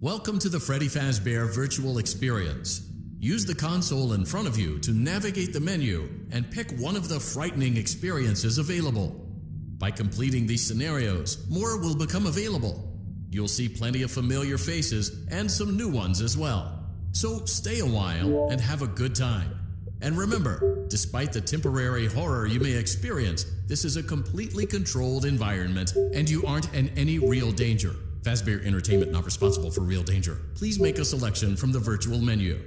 Welcome to the Freddy Fazbear Virtual Experience. Use the console in front of you to navigate the menu and pick one of the frightening experiences available. By completing these scenarios, more will become available. You'll see plenty of familiar faces and some new ones as well. So stay a while and have a good time. And remember, despite the temporary horror you may experience, this is a completely controlled environment and you aren't in any real danger. Fazbear Entertainment not responsible for real danger. Please make a selection from the virtual menu.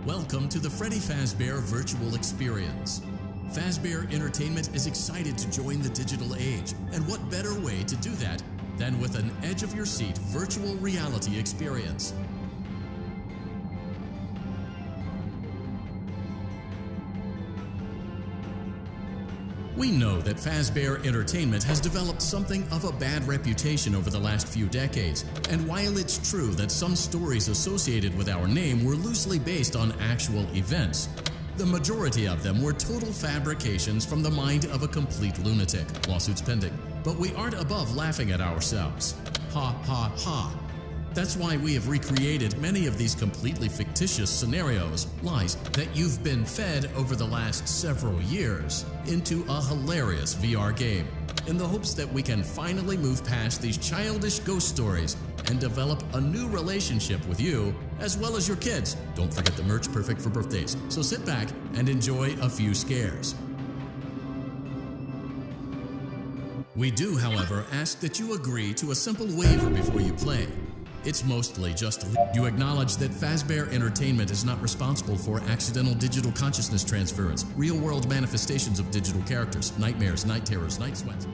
Welcome to the Freddy Fazbear Virtual Experience. Fazbear Entertainment is excited to join the digital age, and what better way to do that than with an edge-of-your-seat virtual reality experience. We know that Fazbear Entertainment has developed something of a bad reputation over the last few decades, and while it's true that some stories associated with our name were loosely based on actual events, the majority of them were total fabrications from the mind of a complete lunatic. Lawsuits pending. But we aren't above laughing at ourselves. Ha ha ha. That's why we have recreated many of these completely fictitious scenarios, lies that you've been fed over the last several years, into a hilarious VR game, in the hopes that we can finally move past these childish ghost stories and develop a new relationship with you, as well as your kids. Don't forget the merch perfect for birthdays, so sit back and enjoy a few scares. We do, however, ask that you agree to a simple waiver before you play. It's mostly just you acknowledge that Fazbear Entertainment is not responsible for accidental digital consciousness transference, real-world manifestations of digital characters, nightmares, night terrors, night sweats.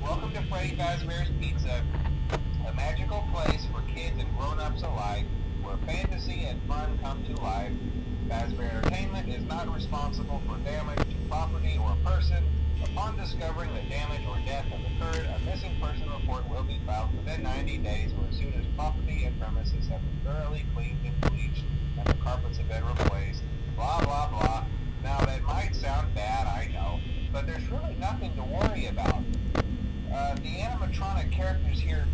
Welcome to Freddy Fazbear's Pizza, a magical place for kids and grown-ups alike, where fantasy and fun come to life. Fazbear Entertainment is not responsible for damage to property property or person. Upon discovering that damage or death has occurred, a missing person report will be filed within 90 days or as soon as property and premises have been thoroughly cleaned and bleached and the carpets have been replaced. Blah, blah, blah. Now, that might sound bad, I know, but there's really nothing to worry about. The animatronic characters here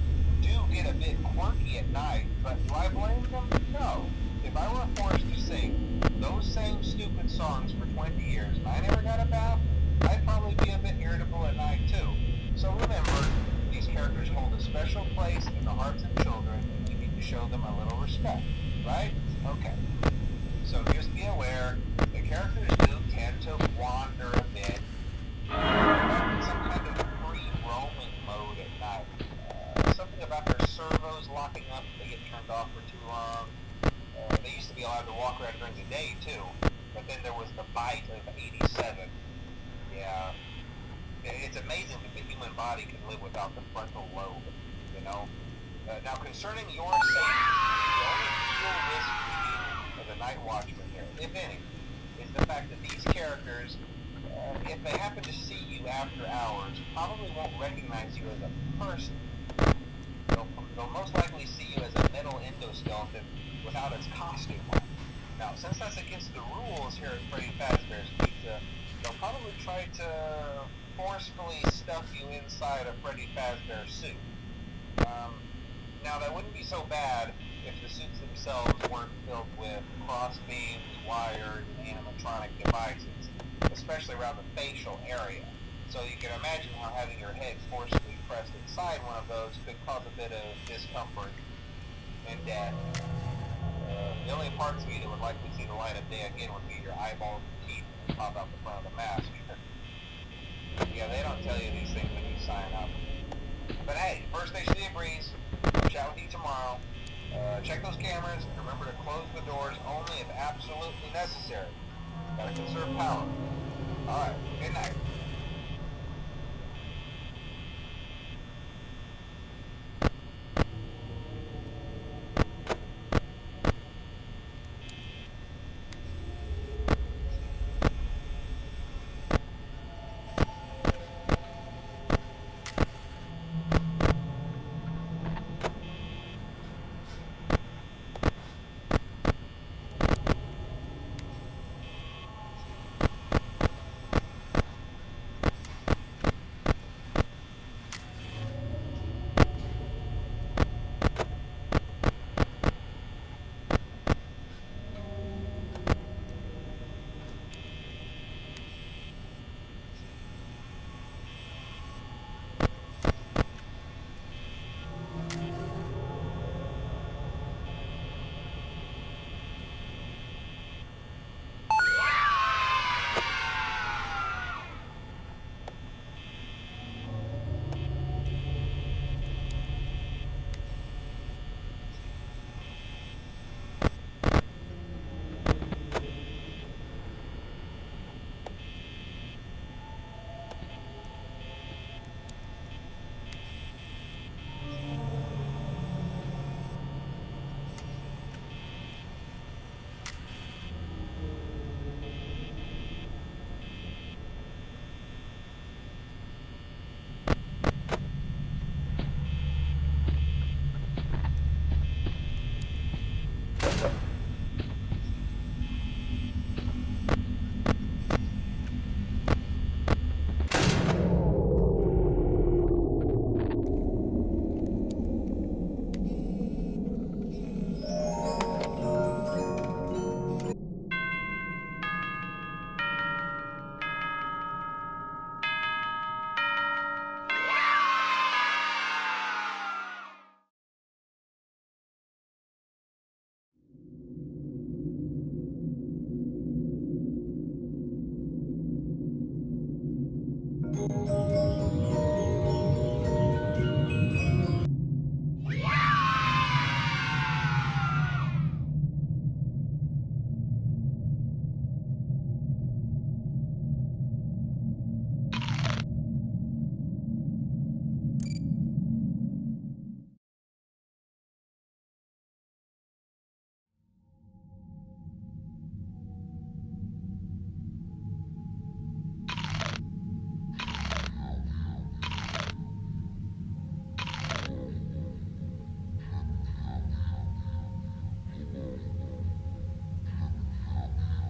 do get a bit quirky at night, but do I blame them? No. If I were forced to sing those same stupid songs for 20 years and I never got a bath, I'd probably be a bit irritable at night too. So remember, these characters hold a special place in the hearts of children and you need to show them a little respect, right? Okay. So just be aware, the characters do tend to wander a bit. They're in some kind of free roaming mode at night. Something about their servos locking up if they get turned off for too long. They used to be allowed to walk around during the day too, but then there was the bite of 87. Yeah, it's amazing that the human body can live without the frontal lobe, you know? Now, concerning your safety, the only real risk to you as a night watchman here, if any, is the fact that these characters, if they happen to see you after hours, probably won't recognize you as a person. They'll most likely see you as a metal endoskeleton without its costume on. Now, since that's against the rules here at Freddy Fazbear's Pizza, they'll probably try to forcefully stuff you inside a Freddy Fazbear suit. Now, that wouldn't be so bad if the suits themselves weren't filled with cross beams, wires, and animatronic devices, especially around the facial area. So you can imagine how having your head forcefully pressed inside one of those could cause a bit of discomfort and death. The only parts of you that would likely see the light of day again would be your eyeballs and teeth that pop out the front of the mask. Yeah, they don't tell you these things when you sign up. But hey, First Station of the Breeze, I'll chat with you tomorrow. Check those cameras, and remember to close the doors only if absolutely necessary. Gotta conserve power. Alright, good night.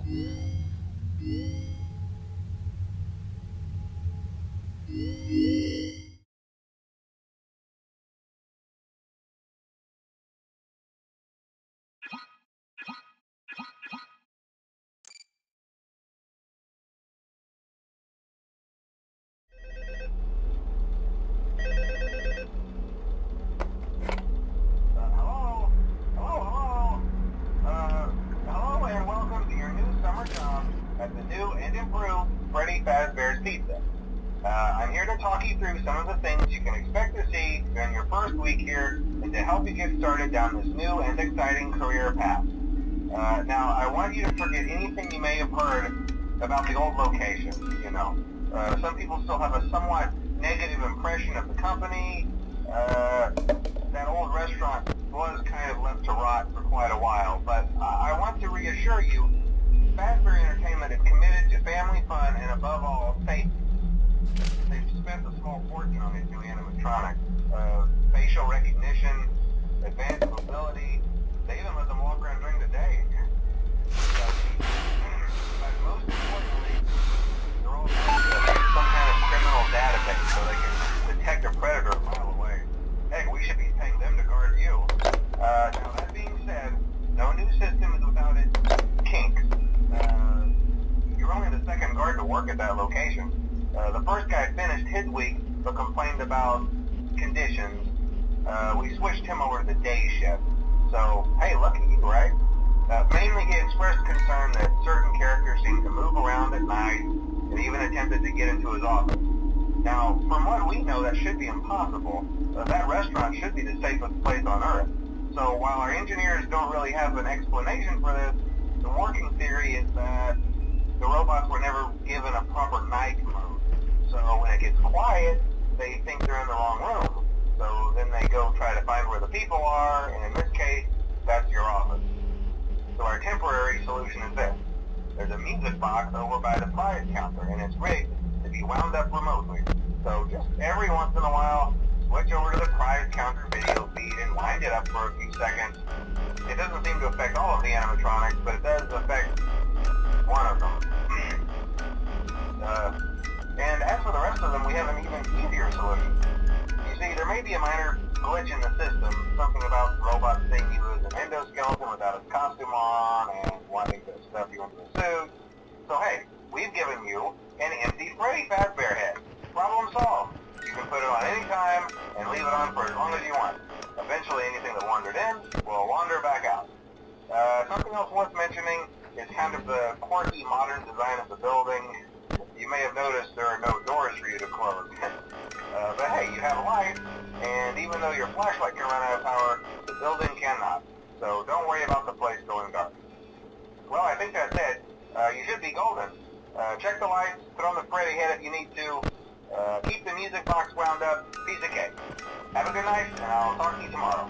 Hello and welcome to your new summer job at the new and improved Freddy Fazbear's Pizza. I'm here to talk you through some of the things you can expect to see during your first week here and to help you get started down this new and exciting career path. Now, I want you to forget anything you may have heard about the old location, you know. Some people still have a somewhat negative impression of the company. That old restaurant was kind of left to rot for quite a while, but I want to reassure you, Fazbear Entertainment is committed to family fun and above all, safety. They've spent a small fortune on these new animatronics. Facial recognition, advanced mobility, they even let them walk around during the day. But most importantly, they're all some kind of criminal database so they can detect a predator a mile away. Heck, we should be paying them to guard you. Now that being said, no new system is without its kinks. You're only the second guard to work at that location. The first guy finished his week but complained about conditions. We switched him over to the day shift. So, hey, lucky you, right? Mainly he expressed concern that certain characters seemed to move around at night and even attempted to get into his office. Now, from what we know, that should be impossible. That restaurant should be the safest place on Earth. So while our engineers don't really have an explanation for this, the working theory is that the robots were never given a proper night mode. So when it gets quiet, they think they're in the wrong room. So then they go try to find where the people are, and in this case, that's your office. So our temporary solution is this. There's a music box over by the prize counter, and it's rigged to be wound up remotely. So just every once in a while, switch over to the prize counter video feed and wind it up for a few seconds. It doesn't seem to affect all of the animatronics, but it does affect one of them. And as for the rest of them, we have an even easier solution. You see, there may be a minor glitch in the system, something about robots seeing you as an endoskeleton without his costume on and wanting to stuff you into a suit. So hey, we've given you an empty Freddy Fazbear head. Problem solved. You can put it on any time and leave it on for as long as you want. Eventually anything that wandered in will wander back out. Something else worth mentioning is kind of the quirky modern design of the building. You may have noticed there are no doors for you to close. But hey, you have a light, and even though your flashlight can run out of power, the building cannot. So don't worry about the place going dark. Well, I think that's it. You should be golden. Check the lights, put on the Freddy head if you need to. Keep the music box wound up. Piece of cake. Have a good night, and I'll talk to you tomorrow.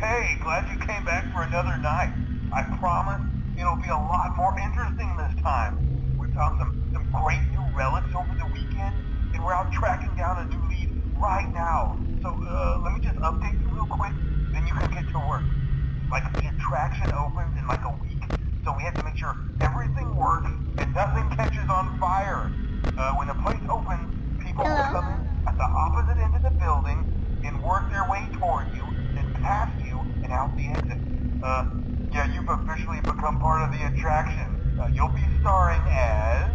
Hey, glad you came back for another night. I promise it'll be a lot more interesting this time. We found some great new relics over the weekend, and we're out tracking down a new lead right now. So, let me just update you real quick, then you can get to work. Like, the attraction opens in like a week, so we have to make sure everything works and nothing catches on fire. When the place opens, people will come in at the opposite end of the building and work their way toward you, then past you, and out the exit. Yeah, you've officially become part of the attraction. You'll be starring as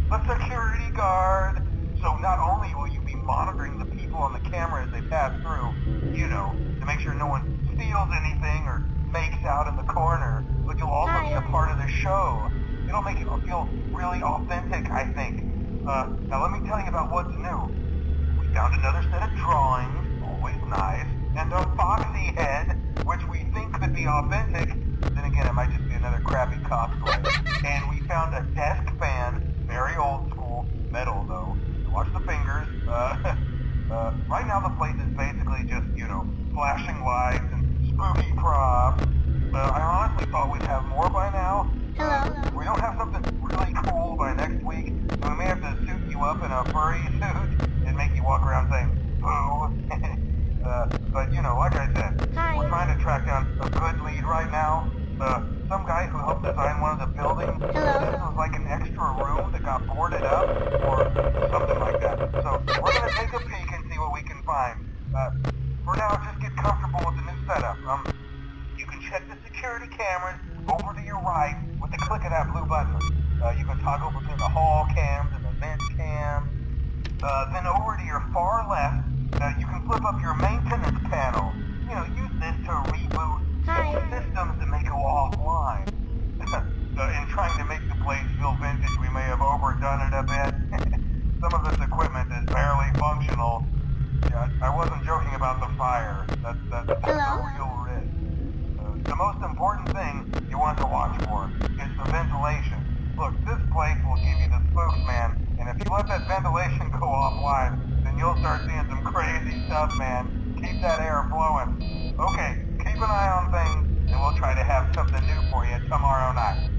the security guard. So not only will you be monitoring the people on the camera as they pass through, you know, to make sure no one steals anything or makes out in the corner, but you'll also be a part of the show. It'll make it feel really authentic, I think. Now let me tell you about what's new. We found another set of drawings, always nice, and a foxy head, which we think could be authentic. Then again, it might just be another crappy cosplay. And we found a desk fan, very old school, metal though. Watch the fingers. Right now the place is basically just, you know, flashing lights and spooky props. I honestly thought we'd have more by now. We don't have something really cool by next week, so we may have to suit you up in a furry suit and make you walk around saying, boo. But, you know, like I said, we're trying to track down a good lead right now. Some guy who helped design one of the buildings. This was like an extra room that got boarded up, or something like that. So, we're gonna take a peek and see what we can find. For now, just get comfortable with the new setup. You can check the security cameras over to your right with the click of that blue button. You can toggle between the hall cams and the vent cams. Then over to your far left, you can flip up your maintenance panel. You know, use this to reboot any systems that may go offline. In trying to make the place feel vintage, we may have overdone it a bit. Some of this equipment is barely functional. Yeah, I wasn't joking about the fire. That's a real risk. The most important thing you want to watch for is the ventilation. Look, this place will give you the spooks, man, and if you let that ventilation go offline, then you'll start seeing some crazy stuff, man. Keep that air flowing. Okay, keep an eye on things, and we'll try to have something new for you tomorrow night.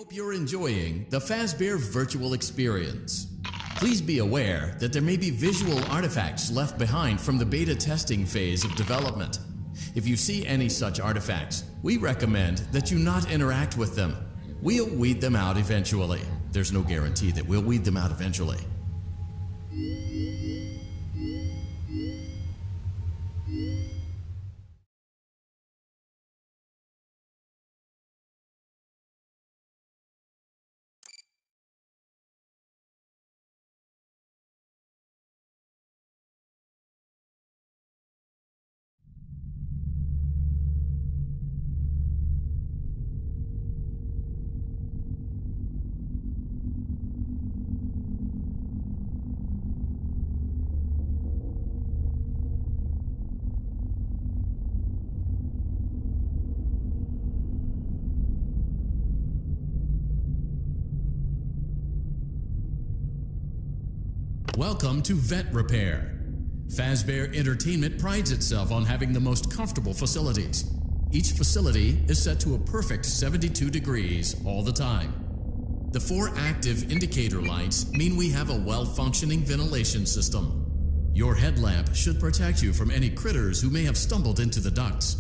hope you're enjoying the Fazbear virtual experience. Please be aware that there may be visual artifacts left behind from the beta testing phase of development. If you see any such artifacts, we recommend that you not interact with them. We'll weed them out eventually. There's no guarantee that we'll weed them out eventually. Welcome to Vet Repair. Fazbear Entertainment prides itself on having the most comfortable facilities. Each facility is set to a perfect 72 degrees all the time. The 4 active indicator lights mean we have a well-functioning ventilation system. Your headlamp should protect you from any critters who may have stumbled into the ducts.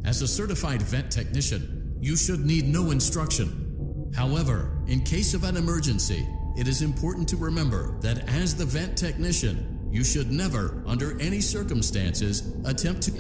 As a certified vet technician, you should need no instruction. However, in case of an emergency, it is important to remember that as the vet technician, you should never, under any circumstances, attempt to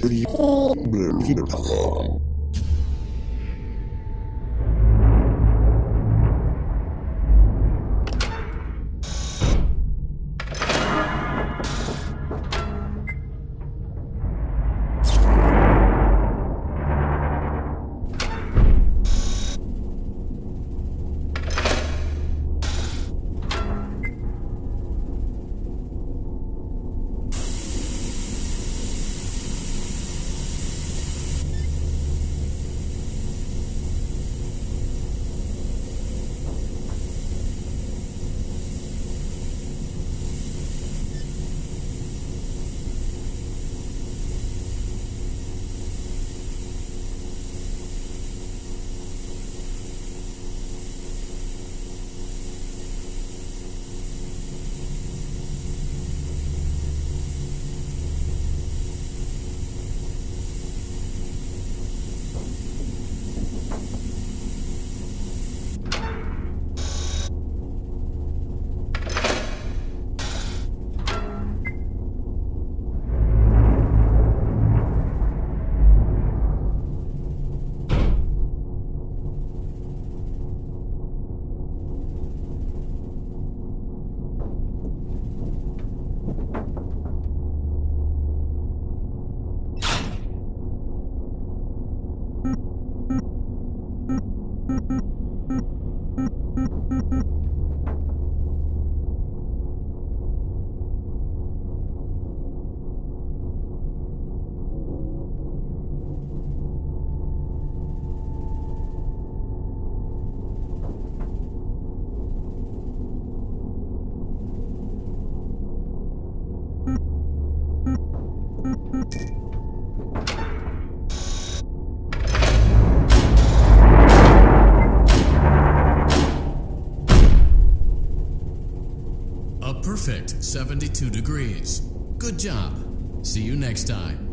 perfect 72 degrees. Good job. See you next time.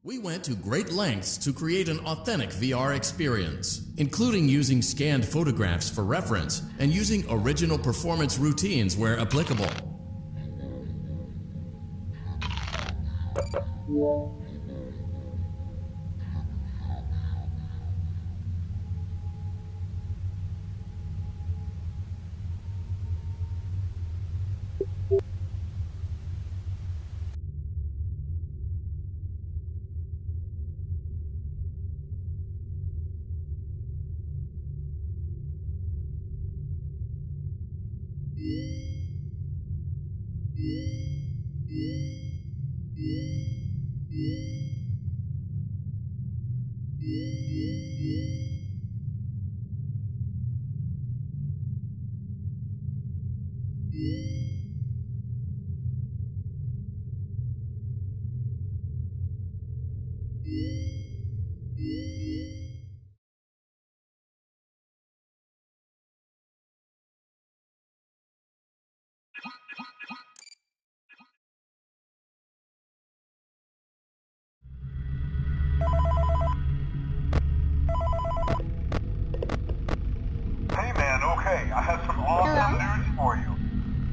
We went to great lengths to create an authentic VR experience, including using scanned photographs for reference and using original performance routines where applicable. Hey man, okay, I have some awesome news for you.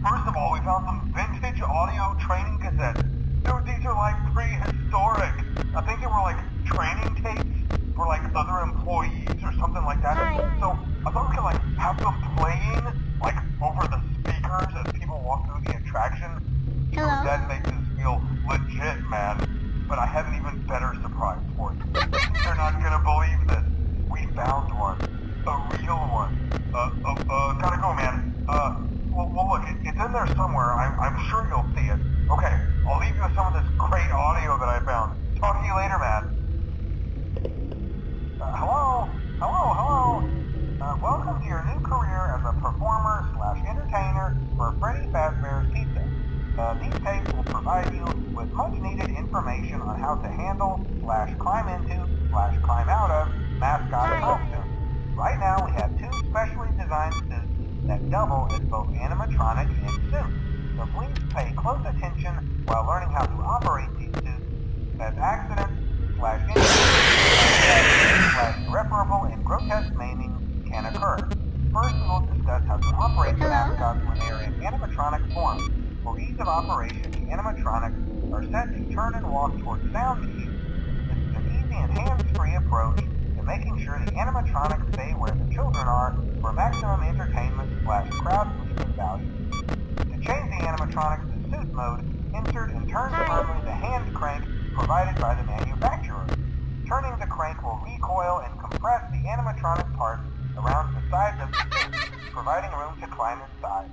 First of all, we found some vintage audio training cassettes. Dude, these are like prehistoric. I think they were like training tapes for like other employees or something like that. So I thought we could like have them playing like over the speakers as people walk through the attraction. Dude, that makes us feel legit, man. But I have an even better surprise for you. You're not gonna believe this. We found one. A real one. Gotta go, man. Well, look, it's in there somewhere. I'm sure you'll see it. Okay, I'll leave you with some of this great audio that I found. Talk to you later, man. Hello? Welcome to your new career as a performer/entertainer for Freddy Fazbear's Pizza. These tapes will provide you with much-needed information on how to handle/climb into/climb out of mascot costumes. Right now, we have two specially designed suits that double as both animatronic and suit. So please pay close attention while learning how to operate these suits, as accidents/injuries/irreparable and grotesque maiming can occur. First, we will discuss how to operate the mascots when they are in animatronic form. For ease of operation, the animatronics are set to turn and walk towards sound cues. This is an easy and hands-free approach to making sure the animatronics stay where the children are for maximum entertainment/crowd pleasing value. To change the animatronics to suit mode, insert and turn firmly the hand crank provided by the manufacturer. Turning the crank will recoil and compress the animatronic parts around the sides of the suit, providing room to climb inside.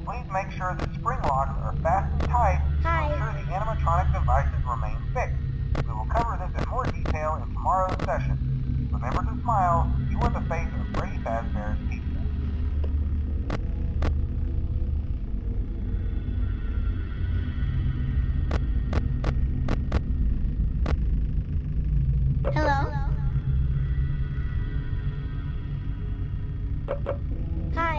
Please make sure the spring locks are fastened tight to ensure the animatronic devices remain fixed. We will cover this in more detail in tomorrow's session. Remember to smile. You are the face of Freddy Fazbear's Pizza. Hello? Hi.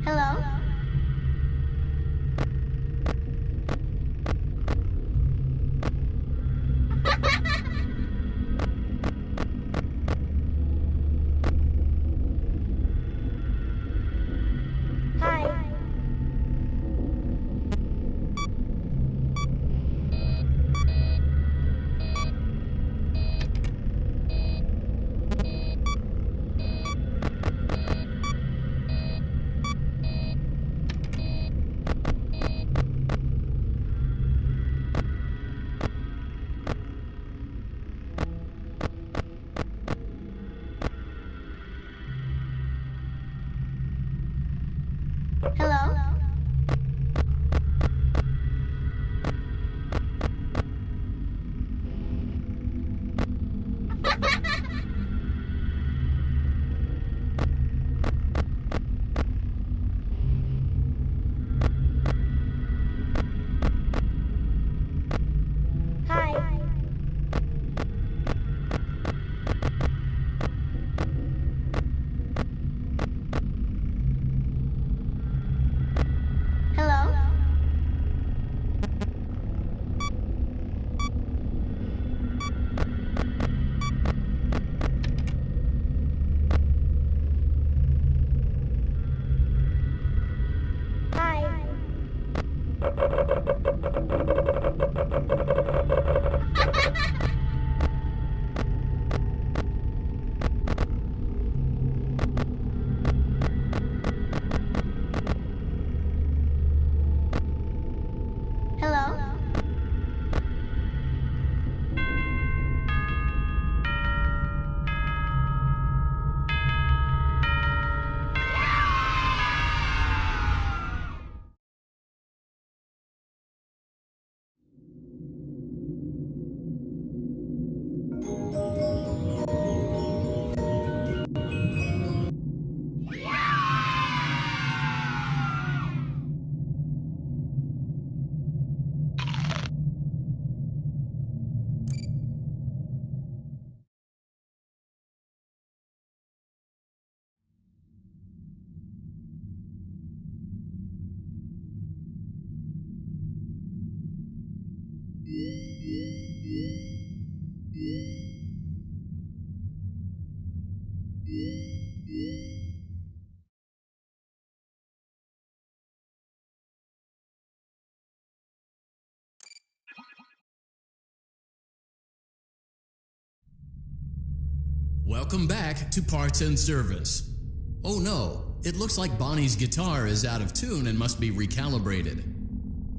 Hello? Hi. Hello? Hi. Welcome back to Parts and Service. Oh no, it looks like Bonnie's guitar is out of tune and must be recalibrated.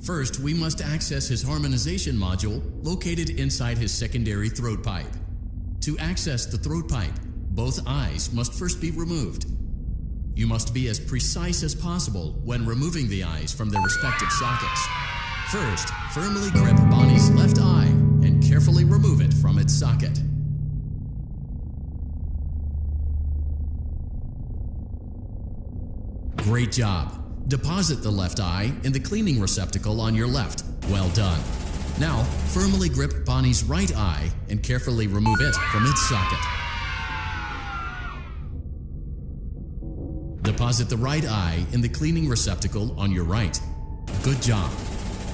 First, we must access his harmonization module located inside his secondary throat pipe. To access the throat pipe, both eyes must first be removed. You must be as precise as possible when removing the eyes from their respective sockets. First, firmly grip Bonnie's left eye and carefully remove it from its socket. Great job. Deposit the left eye in the cleaning receptacle on your left. Well done. Now, firmly grip Bonnie's right eye and carefully remove it from its socket. Deposit the right eye in the cleaning receptacle on your right. Good job.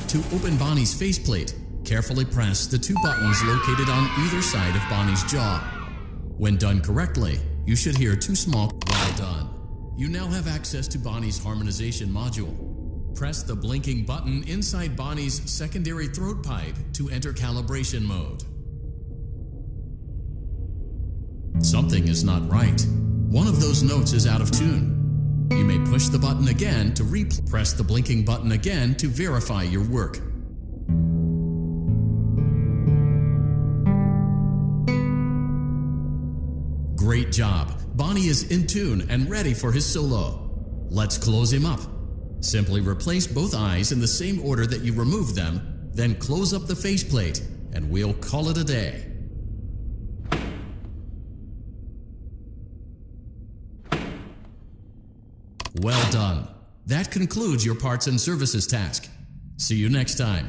To open Bonnie's faceplate, carefully press the two buttons located on either side of Bonnie's jaw. When done correctly, you should hear two small "well done." You now have access to Bonnie's harmonization module. Press the blinking button inside Bonnie's secondary throat pipe to enter calibration mode. Something is not right. One of those notes is out of tune. You may push the button again to press the blinking button again to verify your work. Great job. Bonnie is in tune and ready for his solo. Let's close him up. Simply replace both eyes in the same order that you removed them, then close up the faceplate, and we'll call it a day. Well done. That concludes your parts and services task. See you next time.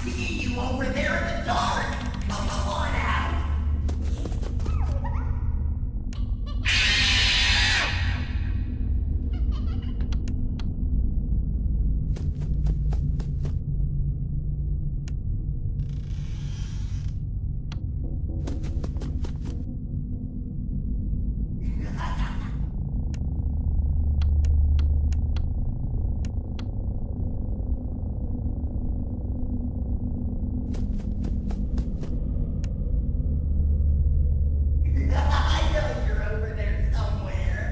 see you over there in the dark. Come on out. I know you're over there somewhere.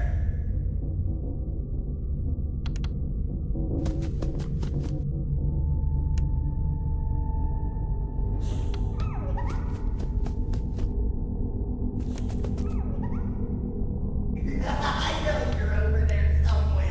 I know you're over there somewhere.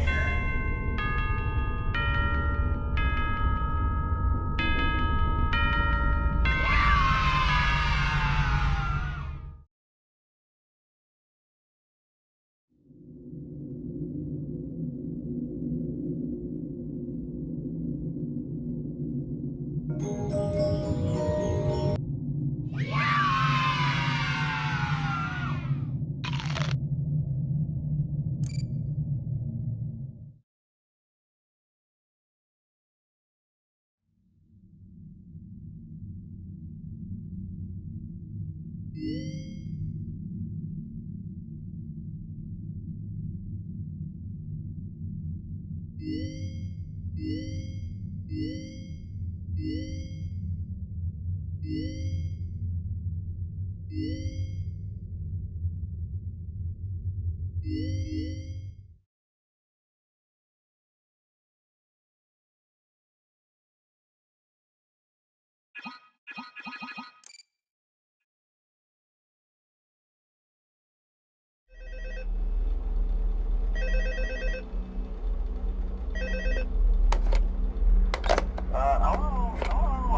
Hello.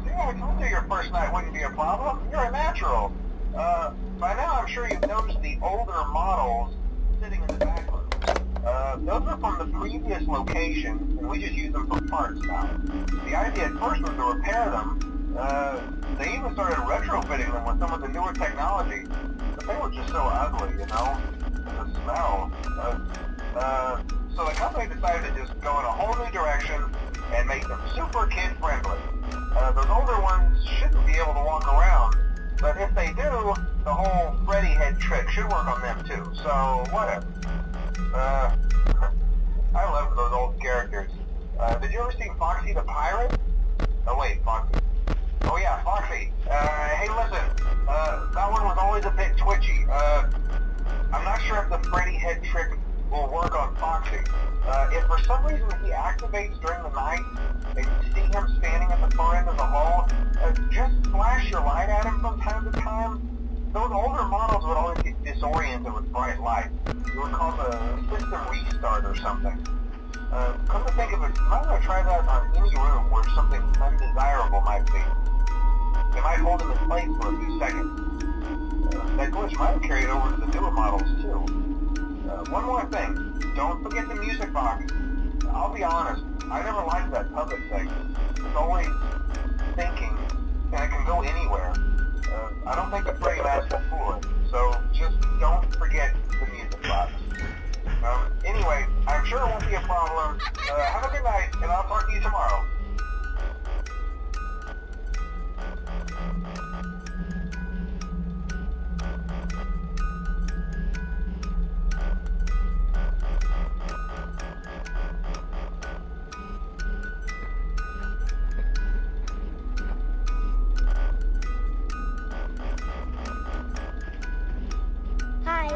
See, I told you your first night wouldn't be a problem. You're a natural. By now I'm sure you've noticed the older models sitting in the back room. Those are from the previous location, and we just use them for parts now. The idea at first was to repair them. They even started retrofitting them with some of the newer technology, but they were just so ugly, you know? The smell. So the company decided to just go in a whole new direction and make them super kid-friendly. Those older ones shouldn't be able to walk around, but if they do, the whole Freddy head trick should work on them too, so whatever. I love those old characters. Did you ever see Foxy the Pirate? Oh wait, Foxy. Oh yeah, Foxy. Hey listen, that one was always a bit twitchy. I'm not sure if the Freddy head trick will work on Foxy. If for some reason he activates during the night, and you see him standing at the far end of the hall, just flash your light at him from time to time. Those older models would always get disoriented with bright light. It would cause a system restart or something. Come to think of it, you might want to try that on any room where something undesirable might be. It might hold him in place for a few seconds. That glitch might have carried over to the newer models too. One more thing, don't forget the music box. I'll be honest, I never liked that puppet thing. It's always thinking, and it can go anywhere. I don't think the Freddy mask will fool it, so just don't forget the music box. Anyway, I'm sure it won't be a problem. Have a good night, and I'll talk to you tomorrow. Hi.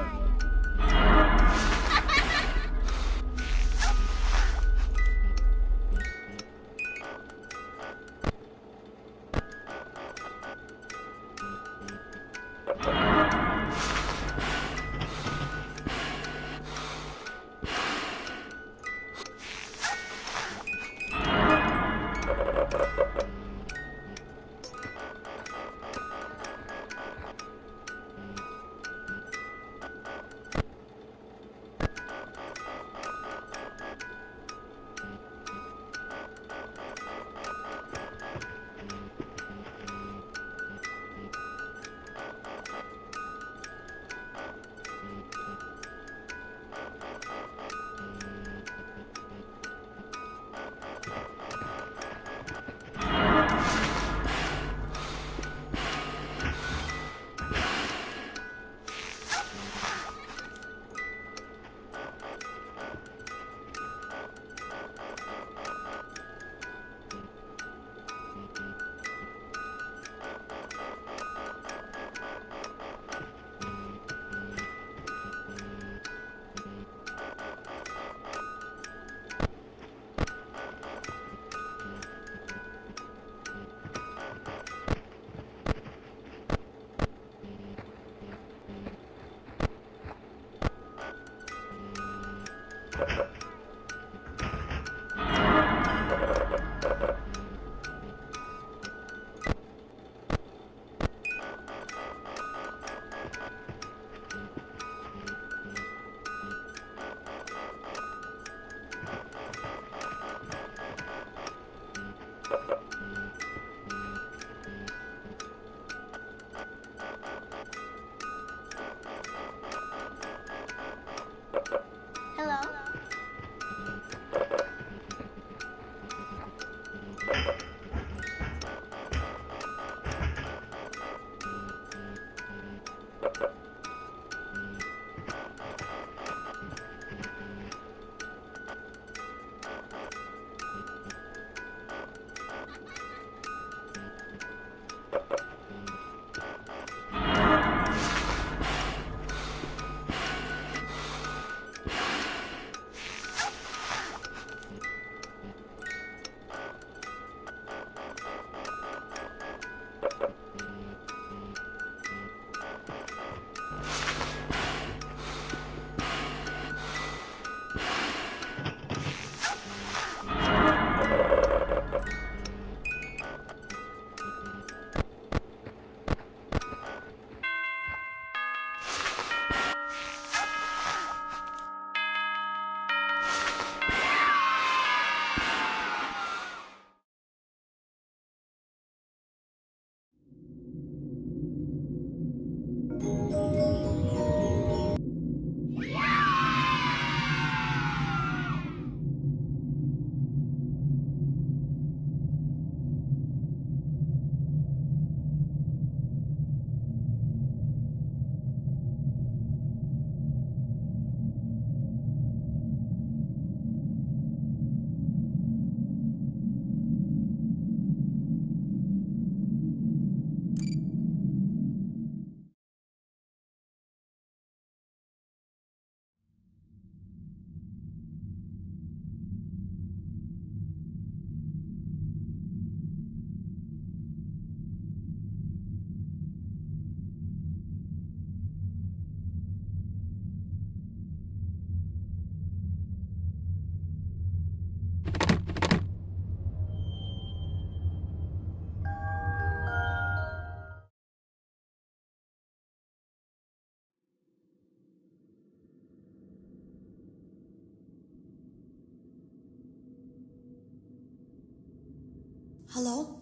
Hello?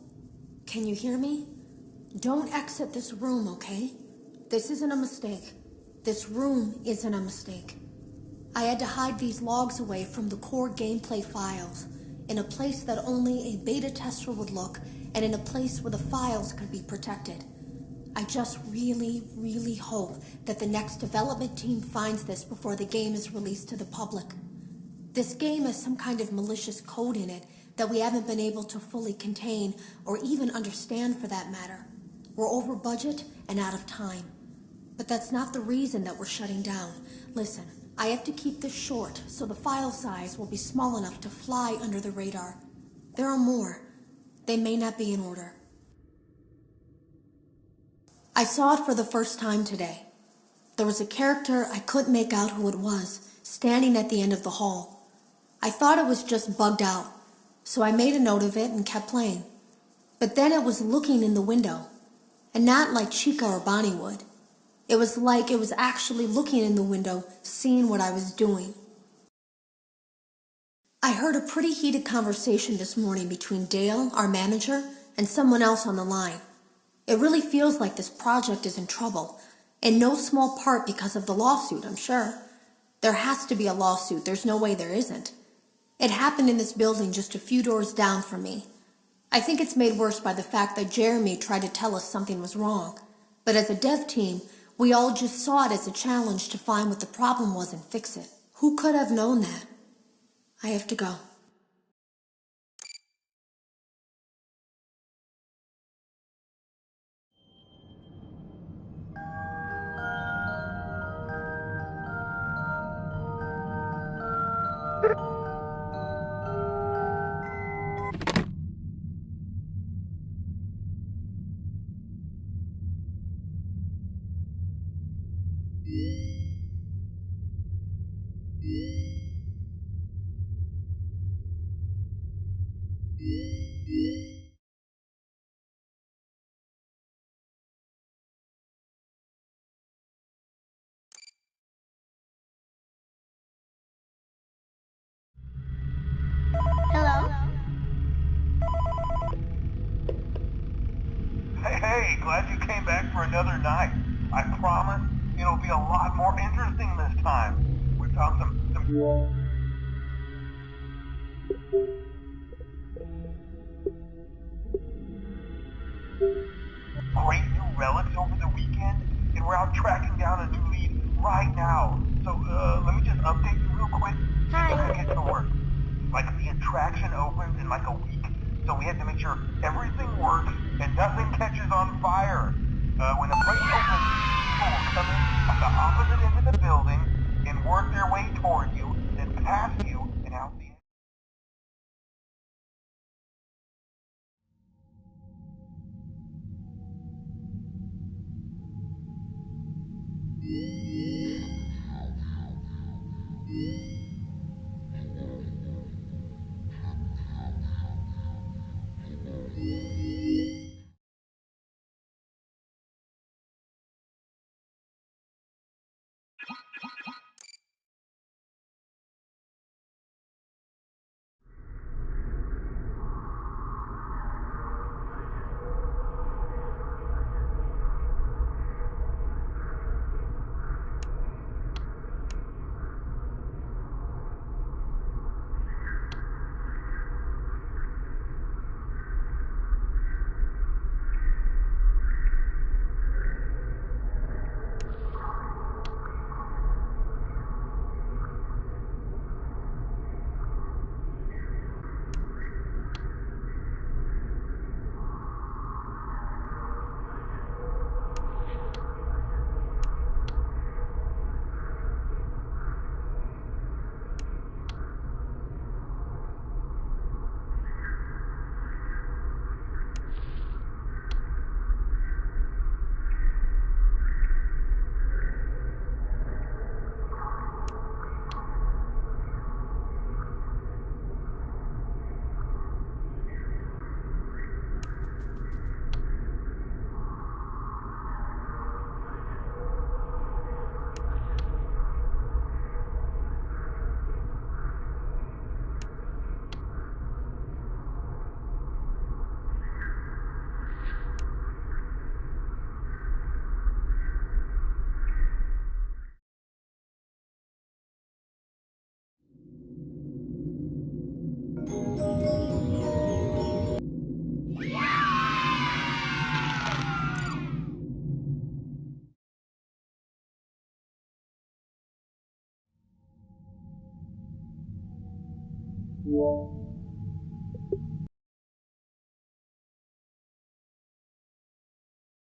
Can you hear me? Don't exit this room, okay? This isn't a mistake. This room isn't a mistake. I had to hide these logs away from the core gameplay files, in a place that only a beta tester would look, and in a place where the files could be protected. I just really, really hope that the next development team finds this before the game is released to the public. This game has some kind of malicious code in it that we haven't been able to fully contain or even understand for that matter. We're over budget and out of time. But that's not the reason that we're shutting down. Listen, I have to keep this short so the file size will be small enough to fly under the radar. There are more. They may not be in order. I saw it for the first time today. There was a character I couldn't make out who it was, standing at the end of the hall. I thought it was just bugged out, so I made a note of it and kept playing. But then it was looking in the window, and not like Chica or Bonnie would. It was like it was actually looking in the window, seeing what I was doing. I heard a pretty heated conversation this morning between Dale, our manager, and someone else on the line. It really feels like this project is in trouble, in no small part because of the lawsuit, I'm sure. There has to be a lawsuit, there's no way there isn't. It happened in this building just a few doors down from me. I think it's made worse by the fact that Jeremy tried to tell us something was wrong. But as a dev team, we all just saw it as a challenge to find what the problem was and fix it. Who could have known that? I have to go. Hello? Hey, glad you came back for another night. I promise it'll be a lot more interesting this time. We found some great new relics over the weekend, and we're out tracking down a new lead right now. So, let me just update you real quick. Hi. And then we'll get to work. Like, the attraction opens in like a week, so we have to make sure everything works and nothing catches on fire. When the place opens, people will come in at the opposite end of the building and work their way toward you, then pass